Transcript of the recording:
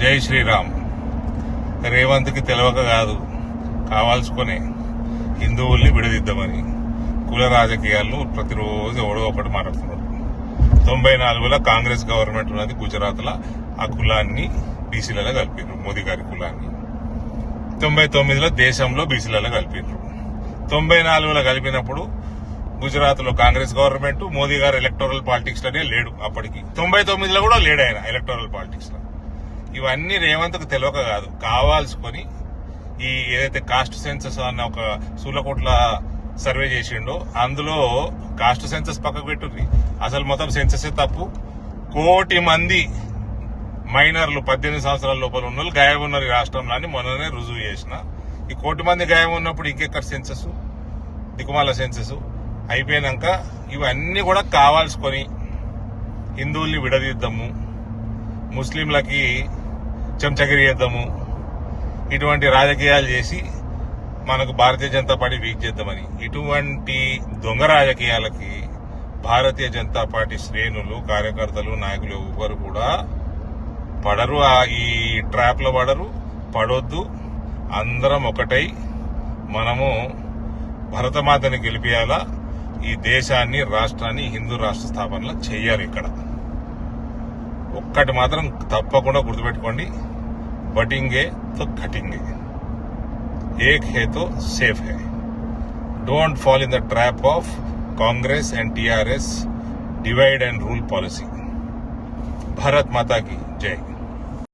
జై శ్రీరామ్. రేవంత్కి తెలవక కాదు, కావాల్సుకునే హిందువుల్ని విడదిద్దామని కుల రాజకీయాలను ప్రతిరోజు ఎవడో ఒకటి మాట్లాడుతున్నాడు. 94లో కాంగ్రెస్ గవర్నమెంట్ ఉన్నది గుజరాత్లో, ఆ కులాన్ని బీసీలలో కలిపారు, మోదీ గారి కులాన్ని. 99లో దేశంలో బీసీలలో కలిపారు. 94లో కలిపినప్పుడు గుజరాత్ లో కాంగ్రెస్ గవర్నమెంట్, మోదీ గారు ఎలక్టోరల్ పాలిటిక్స్ లోనే లేడు. అప్పటికి 99లో కూడా లేడు ఆయన ఎలక్టోరల్ పాలిటిక్స్ లో. ఇవన్నీ రేవంత్కు తెలియక కాదు, కావాల్సుకొని ఈ ఏదైతే కాస్ట్ సెన్సస్ అన్న ఒక సూలకోట్ల సర్వే చేసిండో అందులో కాస్ట్ సెన్సస్ పక్కకు పెట్టుర్రి, అసలు మొత్తం సెన్సస్ తప్పు. 1 కోటి మంది మైనర్లు 18 సంవత్సరాల లోపల ఉన్న వాళ్ళు గాయం ఉన్నారు ఈ రాష్ట్రంలో అని మొన్ననే రుజువు చేసిన. ఈ 1 కోటి మంది గాయం ఉన్నప్పుడు ఇంకెక్కడ సెన్సస్, దిక్కుమాల సెన్సస్ అయిపోయినాక ఇవన్నీ కూడా కావాల్సుకొని హిందువుల్ని విడదీద్దాము, ముస్లింలకి చెంచగిరి చేద్దాము, ఇటువంటి రాజకీయాలు చేసి మనకు భారతీయ జనతా పార్టీ వీక్ చేద్దామని, ఇటువంటి దొంగ రాజకీయాలకి భారతీయ జనతా పార్టీ శ్రేణులు, కార్యకర్తలు, నాయకులు ఎవరు కూడా పడరు. ఈ ట్రాప్ లో పడొద్దు. అందరం ఒకటై మనము భరతమాతని గెలిపియాలా, ఈ దేశాన్ని, రాష్ట్రాన్ని హిందూ రాష్ట్ర స్థాపనలో చెయ్యాలి. ఇక్కడ ఒక్కటి మాత్రం తప్పకుండా గుర్తుపెట్టుకోండి, బటింగే తో కటింగే, ఏక్ హే తో సేఫ్ హే. Don't fall in the trap of Congress and TRS divide and rule policy. Bharat Mata की जय.